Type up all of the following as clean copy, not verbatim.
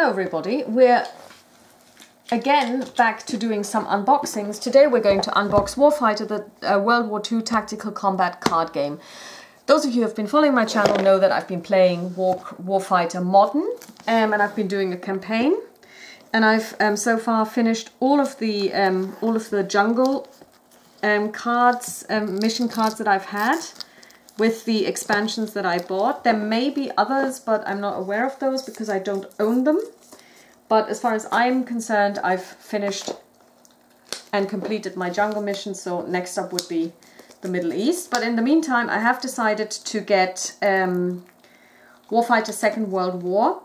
Hello everybody, we're again back to doing some unboxings. Today we're going to unbox Warfighter, the World War II tactical combat card game. Those of you who have been following my channel know that I've been playing Warfighter Modern and I've been doing a campaign, and I've so far finished all of the jungle cards, mission cards that I've had with the expansions that I bought. There may be others, but I'm not aware of those because I don't own them. But as far as I'm concerned, I've finished and completed my jungle mission, so next up would be the Middle East. But in the meantime, I have decided to get Warfighter Second World War.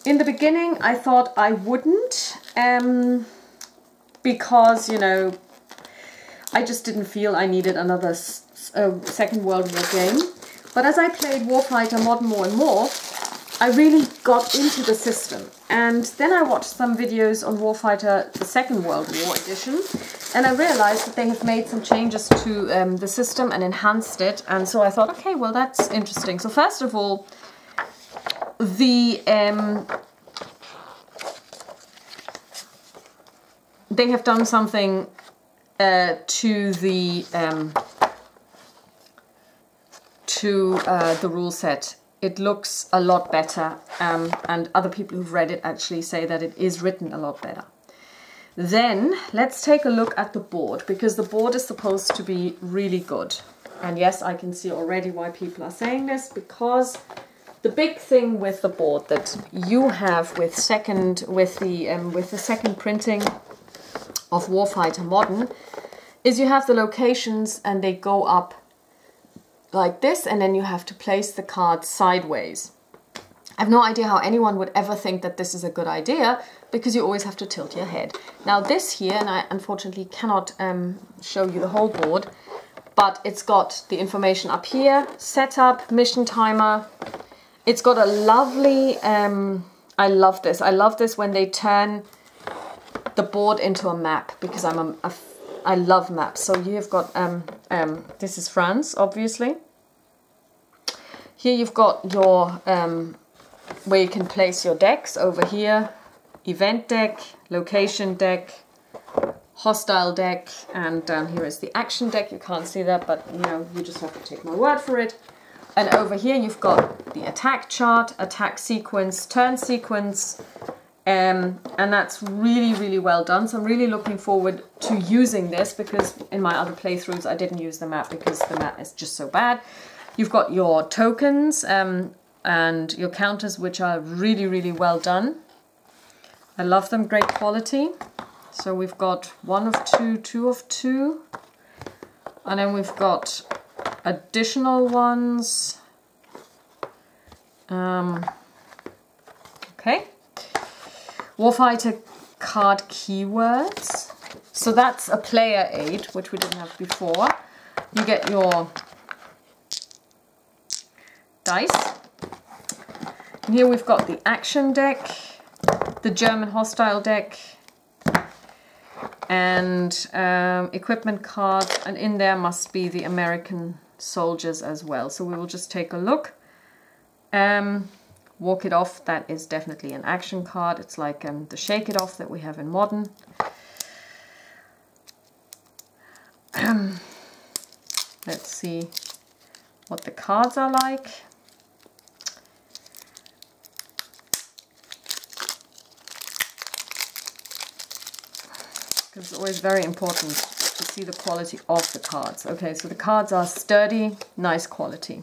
In the beginning, I thought I wouldn't, because, you know, I just didn't feel I needed another Second World War game. But as I played Warfighter Modern more and more, I really got into the system. And then I watched some videos on Warfighter the Second World War edition, and I realized that they have made some changes to the system and enhanced it. And so I thought, okay, well, that's interesting. So first of all, they have done something to the rule set. It looks a lot better, and other people who've read it actually say that it is written a lot better. Then let's take a look at the board, because the board is supposed to be really good. And yes, I can see already why people are saying this, because the big thing with the board that you have with the second printing of Warfighter Modern is you have the locations and they go up like this, and then you have to place the cards sideways. I have no idea how anyone would ever think that this is a good idea, because you always have to tilt your head. Now this here, and I unfortunately cannot show you the whole board, but it's got the information up here, setup, mission timer. It's got a lovely, I love this. I love this when they turn the board into a map, because I love maps. So you've got, this is France, obviously. Here you've got your, where you can place your decks over here. Event deck, location deck, hostile deck, and down here is the action deck. You can't see that, but you know, you just have to take my word for it. And over here you've got the attack chart, attack sequence, turn sequence, and that's really, really well done. So I'm really looking forward to using this, because in my other playthroughs I didn't use the map because the map is just so bad. You've got your tokens and your counters, which are really, really well done. I love them, great quality. So we've got 1 of 2, 2 of 2, and then we've got additional ones. Okay. Warfighter card keywords. So that's a player aid, which we didn't have before. You get your dice. And here we've got the action deck, the German hostile deck, and equipment card, and in there must be the American soldiers as well. So we will just take a look. Walk It Off, that is definitely an action card. It's like the Shake It Off that we have in Modern. Let's see what the cards are like. Because it's always very important to see the quality of the cards. Okay, so the cards are sturdy, nice quality.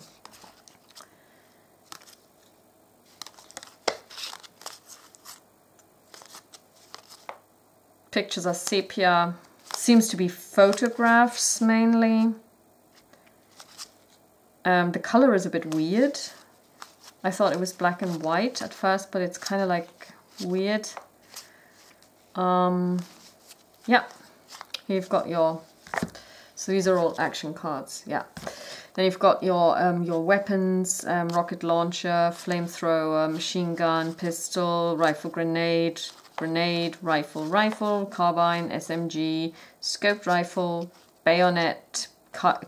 Pictures are sepia, seems to be photographs mainly. The color is a bit weird. I thought it was black and white at first, but it's kind of like weird. Yeah, here you've got your, so these are all action cards, yeah. Then you've got your weapons, rocket launcher, flamethrower, machine gun, pistol, rifle grenade, rifle, carbine, SMG, scoped rifle, bayonet,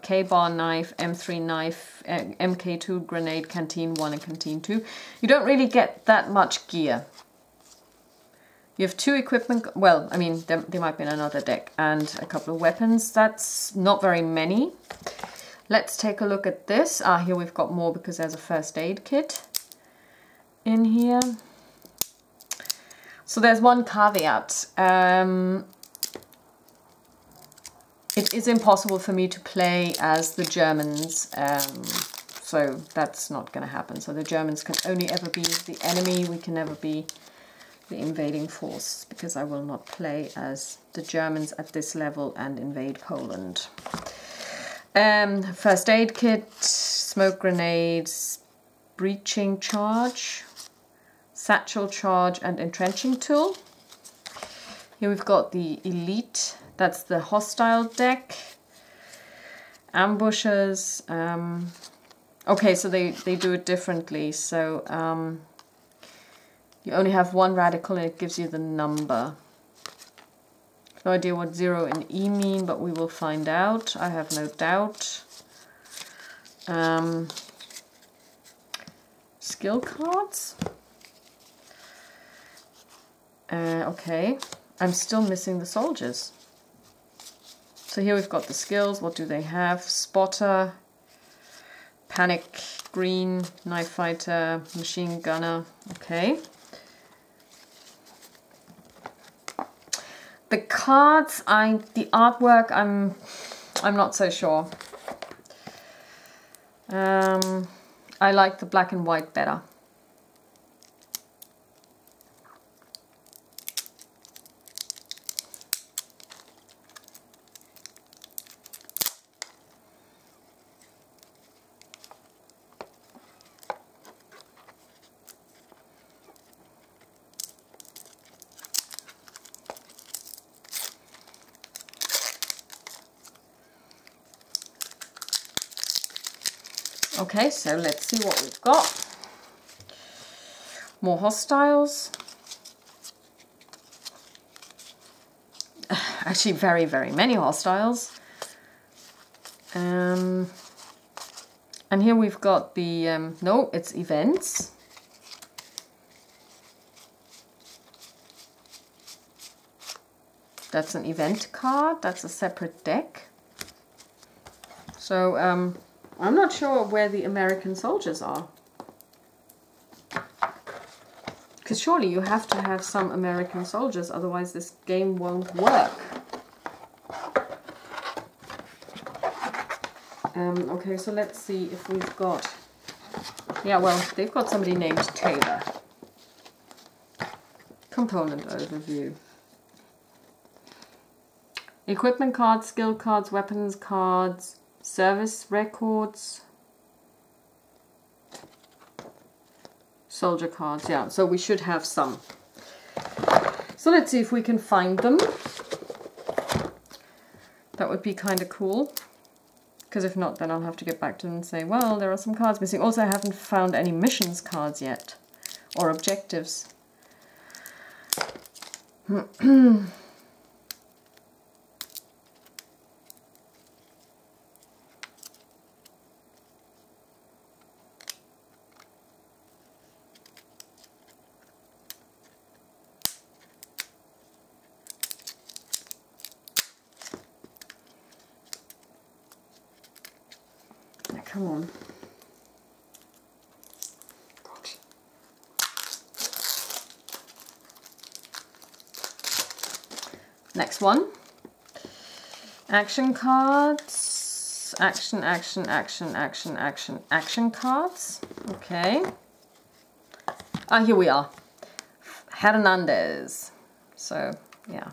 K-bar knife, M3 knife, MK2 grenade, canteen 1 and canteen 2. You don't really get that much gear. You have 2 equipment, well, I mean, there might be another deck, and a couple of weapons. That's not very many. Let's take a look at this. Here we've got more because there's a first aid kit in here. So there's one caveat. It is impossible for me to play as the Germans, so that's not going to happen. So the Germans can only ever be the enemy. We can never be the invading force, because I will not play as the Germans at this level and invade Poland. First aid kit, smoke grenades, breaching charge, satchel charge, and entrenching tool. Here we've got the elite, that's the hostile deck. Ambushers, okay, so they do it differently. So you only have 1 radical and it gives you the number. No idea what 0 and E mean, but we will find out. I have no doubt. Skill cards. Okay, I'm still missing the soldiers. So here we've got the skills. What do they have? Spotter, panic, green, knife fighter, machine gunner. Okay. The cards, the artwork, I'm not so sure. I like the black and white better. Okay, so let's see what we've got. More hostiles. Actually, very, very many hostiles. And here we've got the, no, it's events. That's an event card. That's a separate deck. So, I'm not sure where the American soldiers are. Because surely you have to have some American soldiers, otherwise this game won't work. Okay, so let's see if we've got... Yeah, well, they've got somebody named Taylor. Component overview. Equipment cards, skill cards, weapons cards, service records, soldier cards. Yeah, so we should have some. So let's see if we can find them. That would be kind of cool. Because if not, then I'll have to get back to them and say, well, there are some cards missing. Also, I haven't found any missions cards yet. Or objectives. Come on. Next one. Action cards. Action cards. Okay. Here we are. Hernandez. So, yeah.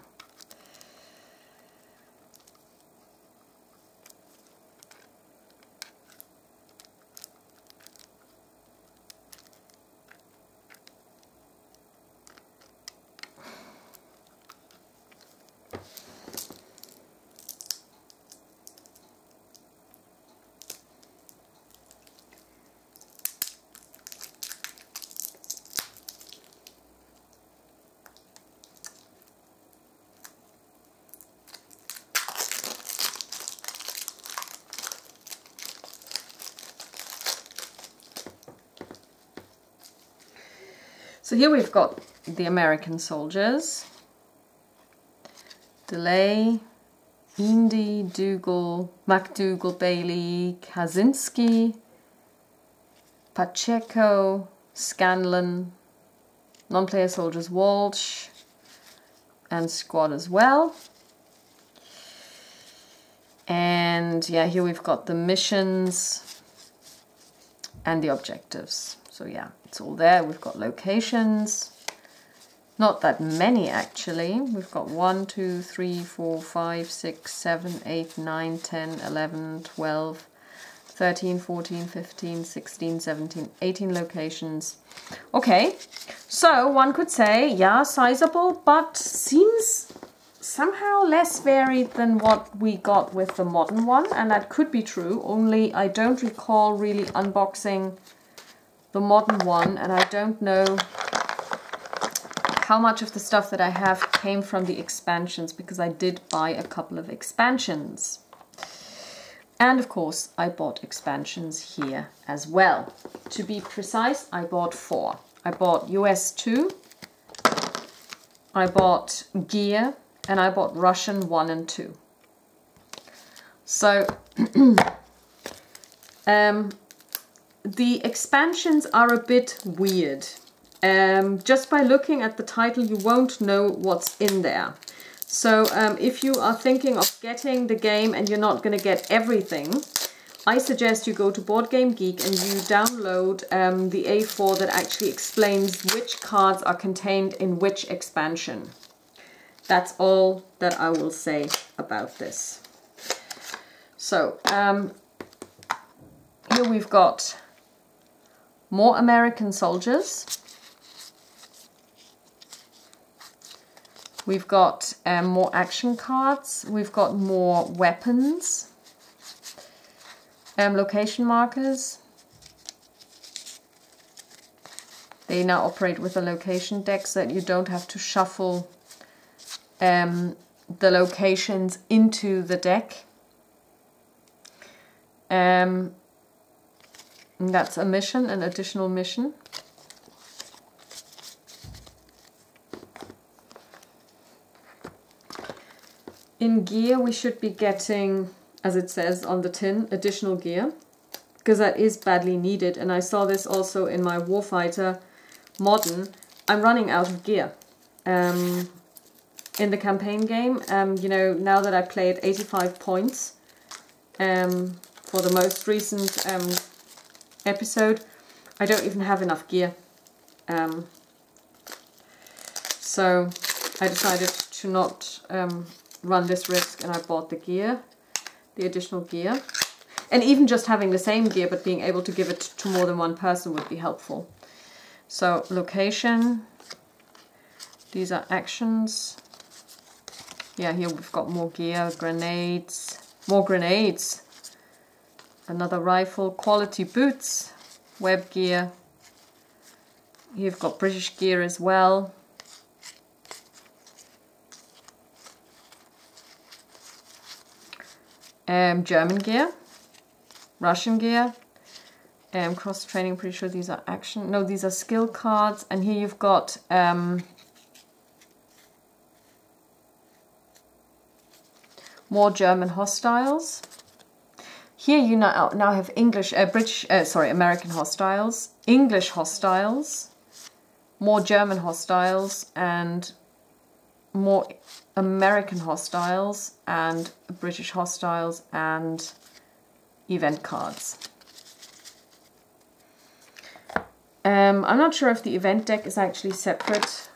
So here we've got the American soldiers. Delay, Indy, Dougal, MacDougall, Bailey, Kaczynski, Pacheco, Scanlon, non-player soldiers Walsh, and squad as well. And yeah, here we've got the missions and the objectives. So yeah, it's all there. We've got locations. Not that many actually. We've got 1, 2, 3, 4, 5, 6, 7, 8, 9, 10, 11, 12, 13, 14, 15, 16, 17, 18 locations. Okay, so one could say, yeah, sizable, but seems somehow less varied than what we got with the modern one. And that could be true, only I don't recall really unboxing the modern one, and I don't know how much of the stuff that I have came from the expansions, because I did buy a couple of expansions. And of course, I bought expansions here as well. To be precise, I bought 4. I bought US 2, I bought Gear, and I bought Russian 1 and 2. So, the expansions are a bit weird. Just by looking at the title, you won't know what's in there. So if you are thinking of getting the game and you're not going to get everything, I suggest you go to Board Game Geek and you download the A4 that actually explains which cards are contained in which expansion. That's all that I will say about this. So here we've got more American soldiers. We've got more action cards. We've got more weapons. Location markers. They now operate with a location deck so that you don't have to shuffle the locations into the deck. And that's a mission, an additional mission. In gear, we should be getting, as it says on the tin, additional gear, because that is badly needed. And I saw this also in my Warfighter Modern. I'm running out of gear. In the campaign game, you know, now that I played 85 points for the most recent episode, I don't even have enough gear. So I decided to not run this risk, and I bought the gear, the additional gear. And even just having the same gear but being able to give it to more than one person would be helpful. So location, these are actions. Yeah, here we've got more gear, grenades, more grenades, another rifle, quality boots, web gear. You've got British gear as well. German gear, Russian gear, cross training, pretty sure these are action, no, these are skill cards. And here you've got more German hostiles. Here you now have English, American hostiles, English hostiles, more German hostiles, and more American hostiles, and British hostiles, and event cards. I'm not sure if the event deck is actually separate,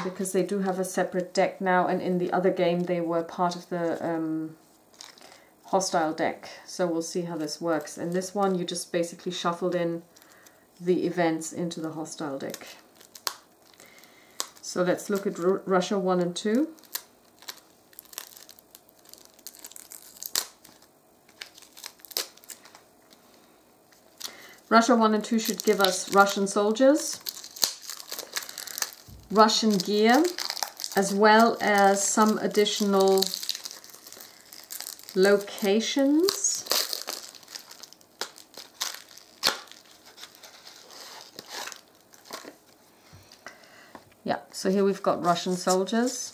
because they do have a separate deck now, and in the other game they were part of the hostile deck. So we'll see how this works. In this one you just basically shuffled in the events into the hostile deck. So let's look at Russia 1 and 2. Russia 1 and 2 should give us Russian soldiers, Russian gear, as well as some additional locations. Yeah, so here we've got Russian soldiers.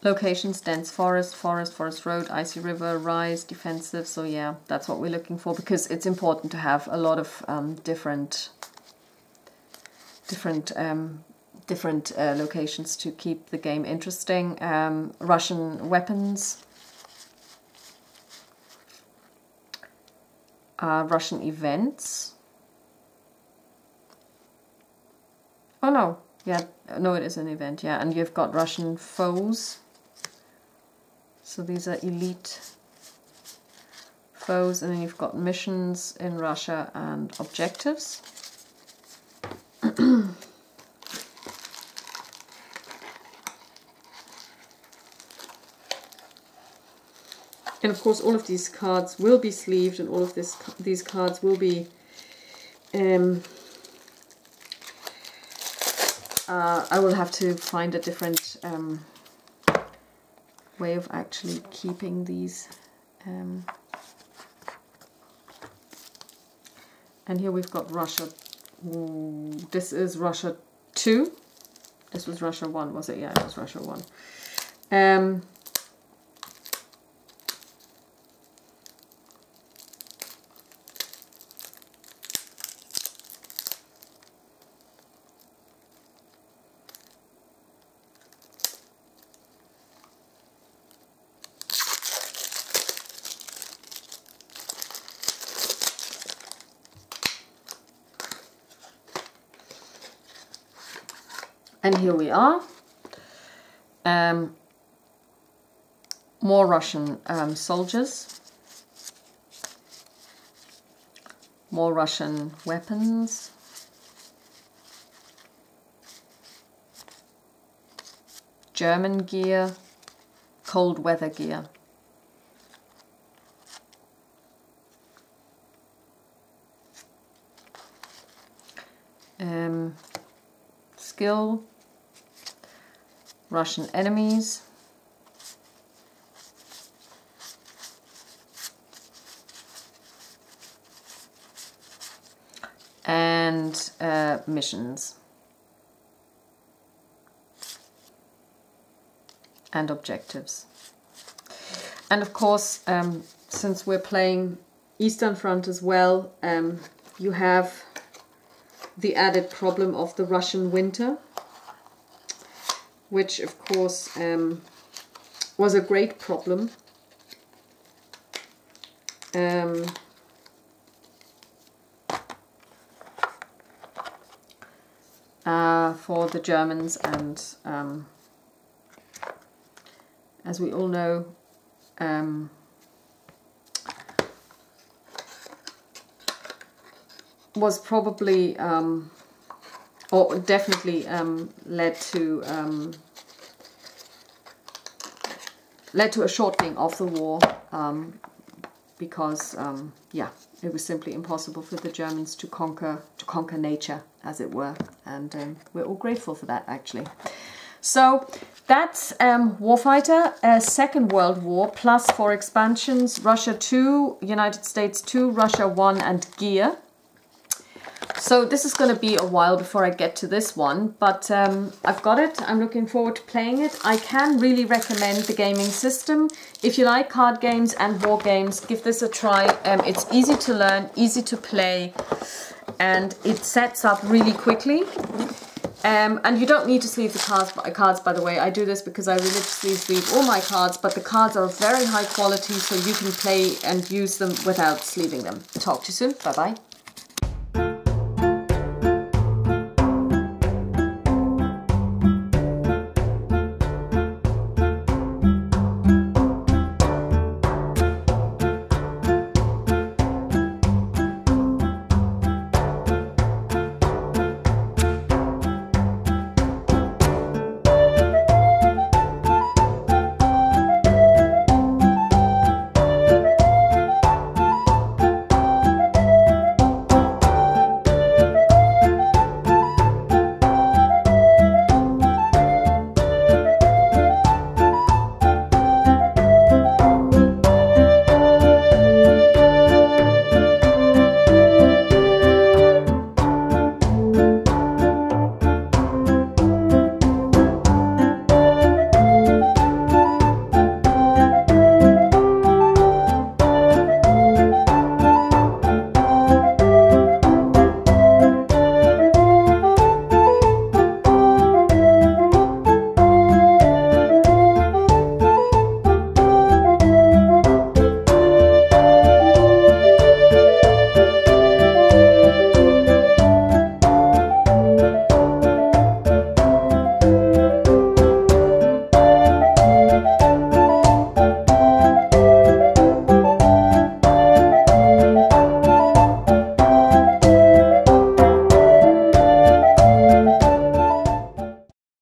Locations, dense forest, forest road, icy river, rise, defensive. So yeah, that's what we're looking for, because it's important to have a lot of different locations to keep the game interesting. Russian weapons, Russian events. Oh no, yeah, no, it is an event, yeah, and you've got Russian foes. So these are elite foes, and then you've got missions in Russia and objectives. And of course all of these cards will be sleeved, and all of these cards will be I will have to find a different way of actually keeping these. And here we've got Russia. Ooh, this is Russia 2. This was Russia 1, was it? Yeah, it was Russia 1. And here we are. More Russian soldiers. More Russian weapons. German gear. Cold weather gear. Skill. Russian enemies. And missions. And objectives. And of course, since we're playing Eastern Front as well, you have the added problem of the Russian winter, which of course was a great problem. For the Germans, and as we all know, was probably or definitely led to a shortening of the war, because yeah, it was simply impossible for the Germans to conquer nature, as it were, and we're all grateful for that, actually. So that's Warfighter, Second World War, plus 4 expansions: Russia 2, United States 2, Russia 1, and gear. So this is going to be a while before I get to this one, but I've got it. I'm looking forward to playing it. I can really recommend the gaming system. If you like card games and war games, give this a try. It's easy to learn, easy to play, and it sets up really quickly. And you don't need to sleeve the cards, by the way. I do this because I religiously sleeve all my cards, but the cards are of very high quality, so you can play and use them without sleeving them. Talk to you soon. Bye-bye.